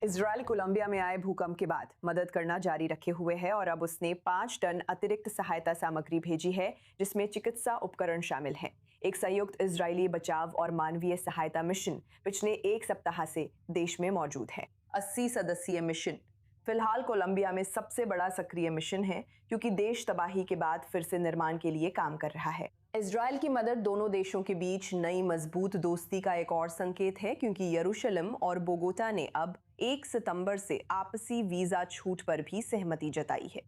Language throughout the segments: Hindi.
इजराइल कोलंबिया में आए भूकंप के बाद मदद करना जारी रखे हुए है और अब उसने 5 टन अतिरिक्त सहायता सामग्री भेजी है, जिसमें चिकित्सा उपकरण शामिल हैं। एक संयुक्त इजरायली बचाव और मानवीय सहायता मिशन पिछले एक सप्ताह से देश में मौजूद है। 80 सदस्यीय मिशन फिलहाल कोलंबिया में सबसे बड़ा सक्रिय मिशन है, क्योंकि देश तबाही के बाद फिर से निर्माण के लिए काम कर रहा है। इजराइल की मदद दोनों देशों के बीच नई मजबूत दोस्ती का एक और संकेत है, क्योंकि यरूशलेम और बोगोटा ने अब 1 सितंबर से आपसी वीजा छूट पर भी सहमति जताई है।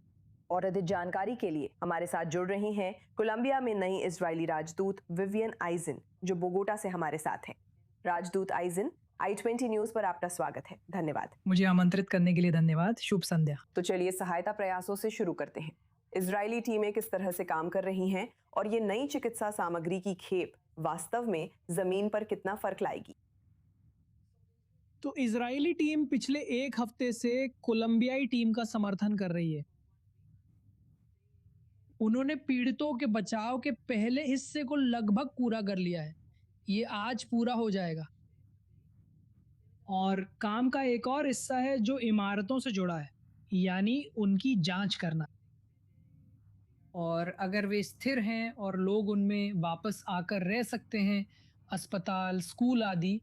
और अधिक जानकारी के लिए हमारे साथ जुड़ रही हैं कोलंबिया में नई इजरायली राजदूत विवियन आइजन, जो बोगोटा से हमारे साथ हैं। राजदूत आइजन, i20 न्यूज पर आपका स्वागत है। धन्यवाद। मुझे आमंत्रित करने के लिए धन्यवाद। शुभ संध्या। तो चलिए सहायता प्रयासों से शुरू करते हैं। इजरायली टीमें किस तरह से काम कर रही हैं और ये नई चिकित्सा सामग्री की खेप वास्तव में जमीन पर कितना फर्क लाएगी? तो इजरायली टीम पिछले एक हफ्ते से कोलंबियाई टीम का समर्थन कर रही है। उन्होंने पीड़ितों के बचाव के पहले हिस्से को लगभग पूरा कर लिया है। ये आज पूरा हो जाएगा। और काम का एक और हिस्सा है जो इमारतों से जुड़ा है, यानी उनकी जांच करना। और अगर वे स्थिर हैं और लोग उनमें वापस आकर रह सकते हैं, अस्पताल, स्कूल आदि,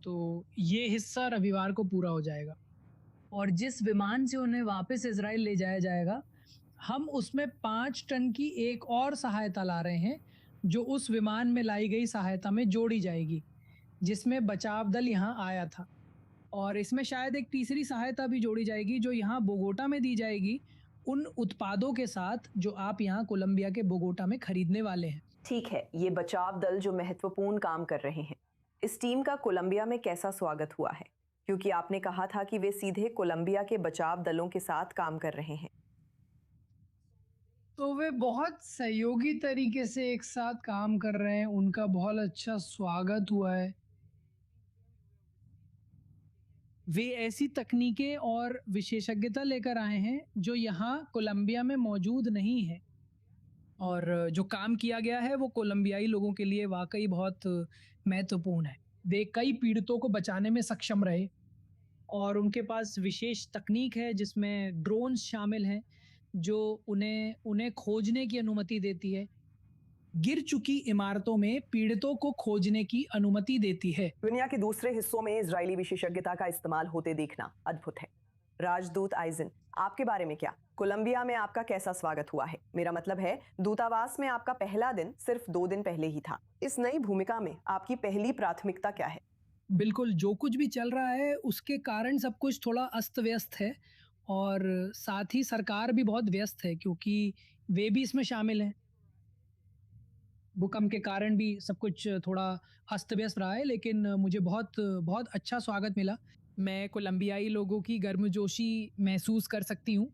तो ये हिस्सा रविवार को पूरा हो जाएगा। और जिस विमान से उन्हें वापस इजराइल ले जाया जाएगा, हम उसमें 5 टन की एक और सहायता ला रहे हैं, जो उस विमान में लाई गई सहायता में जोड़ी जाएगी, जिसमें बचाव दल यहाँ आया था। और इसमें शायद एक तीसरी सहायता भी जोड़ी जाएगी, जो यहाँ बोगोटा में दी जाएगी, उन उत्पादों के साथ जो आप यहाँ कोलंबिया के बोगोटा में खरीदने वाले हैं। ठीक है, ये बचाव दल जो महत्वपूर्ण काम कर रहे हैं, इस टीम का कोलंबिया में कैसा स्वागत हुआ है? क्योंकि आपने कहा था कि वे सीधे कोलंबिया के बचाव दलों के साथ काम कर रहे हैं। तो वे बहुत सहयोगी तरीके से एक साथ काम कर रहे हैं। उनका बहुत अच्छा स्वागत हुआ है। वे ऐसी तकनीकें और विशेषज्ञता लेकर आए हैं जो यहाँ कोलंबिया में मौजूद नहीं है। और जो काम किया गया है वो कोलंबियाई लोगों के लिए वाकई बहुत महत्वपूर्ण है। वे कई पीड़ितों को बचाने में सक्षम रहे और उनके पास विशेष तकनीक है जिसमें ड्रोन्स शामिल हैं, जो उन्हें खोजने की अनुमति देती है। गिर चुकी इमारतों में पीड़ितों को खोजने की अनुमति देती है। दुनिया के दूसरे हिस्सों में इजरायली विशेषज्ञता का इस्तेमाल होते देखना अद्भुत है। राजदूत आइजन, आपके बारे में क्या? कोलंबिया में आपका कैसा स्वागत हुआ है? मेरा मतलब है, दूतावास में आपका पहला दिन सिर्फ 2 दिन पहले ही था। इस नई भूमिका में आपकी पहली प्राथमिकता क्या है? बिल्कुल, जो कुछ भी चल रहा है उसके कारण सब कुछ थोड़ा अस्त व्यस्त है और साथ ही सरकार भी बहुत व्यस्त है, क्योंकि वे भी इसमें शामिल हैं। भूकंप के कारण भी सब कुछ थोड़ा अस्त व्यस्त रहा है, लेकिन मुझे बहुत बहुत अच्छा स्वागत मिला। मैं कोलंबियाई लोगों की गर्मजोशी महसूस कर सकती हूँ।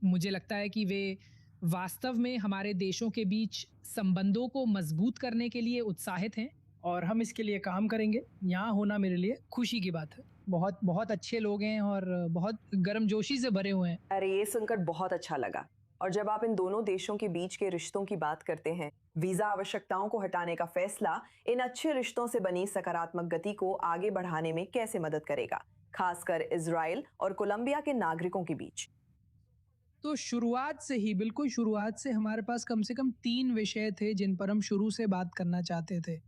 मुझे लगता है कि वे वास्तव में हमारे देशों के बीच संबंधों को मजबूत करने के लिए उत्साहित हैं और हम इसके लिए काम करेंगे। यहाँ होना मेरे लिए खुशी की बात है। बहुत बहुत अच्छे लोग हैं और बहुत गर्मजोशी से भरे हुए हैं। अरे, ये सुनकर बहुत अच्छा लगा। और जब आप इन दोनों देशों के बीच के रिश्तों की बात करते हैं, वीजा आवश्यकताओं को हटाने का फैसला इन अच्छे रिश्तों से बनी सकारात्मक गति को आगे बढ़ाने में कैसे मदद करेगा, खासकर इजराइल और कोलंबिया के नागरिकों के बीच? तो बिल्कुल शुरुआत से हमारे पास कम से कम 3 विषय थे जिन पर हम शुरू से बात करना चाहते थे।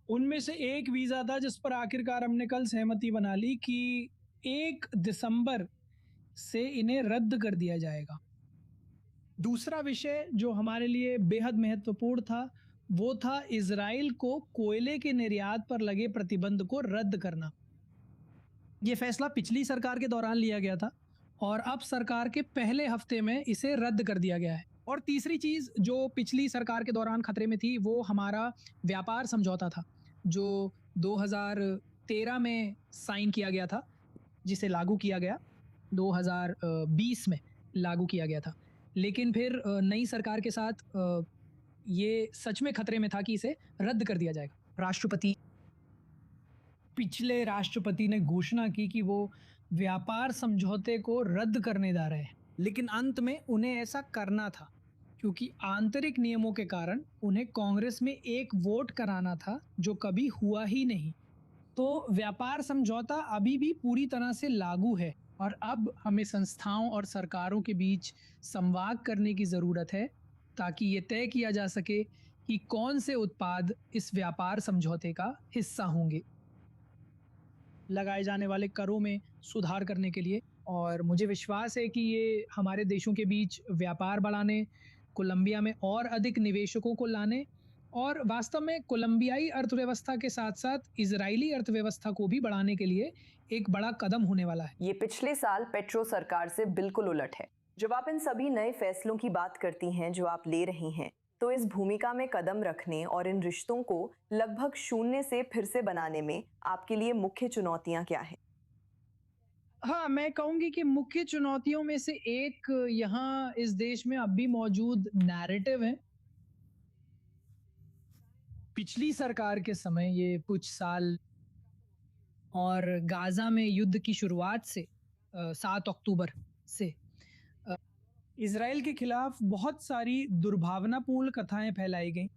उनमें से एक वीज़ा था जिस पर आखिरकार हमने कल सहमति बना ली कि 1 दिसंबर से इन्हें रद्द कर दिया जाएगा। दूसरा विषय जो हमारे लिए बेहद महत्वपूर्ण था, वो था इजराइल को कोयले के निर्यात पर लगे प्रतिबंध को रद्द करना। ये फैसला पिछली सरकार के दौरान लिया गया था और अब सरकार के पहले हफ्ते में इसे रद्द कर दिया गया है। और तीसरी चीज़ जो पिछली सरकार के दौरान खतरे में थी, वो हमारा व्यापार समझौता था, जो 2013 में साइन किया गया था, जिसे लागू किया गया 2020 में लागू किया गया था। लेकिन फिर नई सरकार के साथ ये सच में खतरे में था कि इसे रद्द कर दिया जाएगा। पिछले राष्ट्रपति ने घोषणा की कि वो व्यापार समझौते को रद्द करने जा रहे हैं, लेकिन अंत में उन्हें ऐसा करना था क्योंकि आंतरिक नियमों के कारण उन्हें कांग्रेस में एक वोट कराना था, जो कभी हुआ ही नहीं। तो व्यापार समझौता अभी भी पूरी तरह से लागू है और अब हमें संस्थाओं और सरकारों के बीच संवाद करने की ज़रूरत है ताकि ये तय किया जा सके कि कौन से उत्पाद इस व्यापार समझौते का हिस्सा होंगे। लगाए जाने वाले करों में सुधार करने के लिए और मुझे विश्वास है कि ये हमारे देशों के बीच व्यापार बढ़ाने, कोलंबिया में और अधिक निवेशकों को लाने और वास्तव में कोलंबियाई अर्थव्यवस्था के साथ-साथ इज़राइली अर्थव्यवस्था को भी बढ़ाने के लिए एक बड़ा कदम होने वाला है। ये पिछले साल पेट्रो सरकार से बिल्कुल उलट है। जब आप इन सभी नए फैसलों की बात करती हैं जो आप ले रही हैं, तो इस भूमिका में कदम रखने और इन रिश्तों को लगभग शून्य से फिर से बनाने में आपके लिए मुख्य चुनौतियां क्या हैं? हाँ, मैं कहूँगी कि मुख्य चुनौतियों में से एक यहाँ इस देश में अब भी मौजूद नैरेटिव है। पिछली सरकार के समय ये कुछ साल और गाज़ा में युद्ध की शुरुआत से 7 अक्टूबर से अ, इज़राइल के खिलाफ बहुत सारी दुर्भावनापूर्ण कथाएँ फैलाई गईं,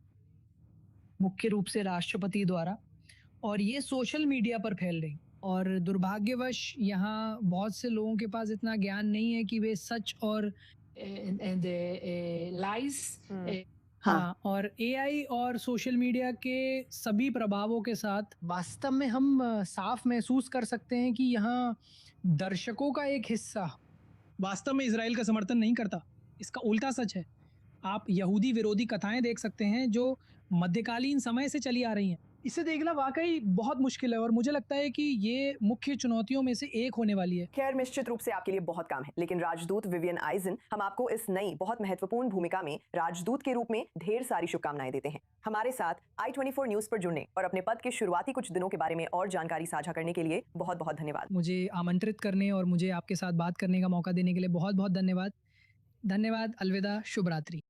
मुख्य रूप से राष्ट्रपति द्वारा और ये सोशल मीडिया पर फैल रही और दुर्भाग्यवश यहाँ बहुत से लोगों के पास इतना ज्ञान नहीं है कि वे सच और लाइज हाँ। हाँ और एआई और सोशल मीडिया के सभी प्रभावों के साथ वास्तव में हम साफ महसूस कर सकते हैं कि यहाँ दर्शकों का एक हिस्सा वास्तव में इजराइल का समर्थन नहीं करता। इसका उल्टा सच है। आप यहूदी विरोधी कथाएं देख सकते हैं जो मध्यकालीन समय से चली आ रही हैं। इसे देखना वाकई बहुत मुश्किल है और मुझे लगता है कि ये मुख्य चुनौतियों में से एक होने वाली है। खैर, निश्चित रूप से आपके लिए बहुत काम है, लेकिन राजदूत विवियन आइजन हम आपको इस नई बहुत महत्वपूर्ण भूमिका में राजदूत के रूप में ढेर सारी शुभकामनाएं देते हैं। हमारे साथ i24 न्यूज पर जुड़ने और अपने पद के शुरुआती कुछ दिनों के बारे में और जानकारी साझा करने के लिए बहुत बहुत धन्यवाद। मुझे आमंत्रित करने और मुझे आपके साथ बात करने का मौका देने के लिए बहुत बहुत धन्यवाद। धन्यवाद। अलविदा। शुभ रात्रि।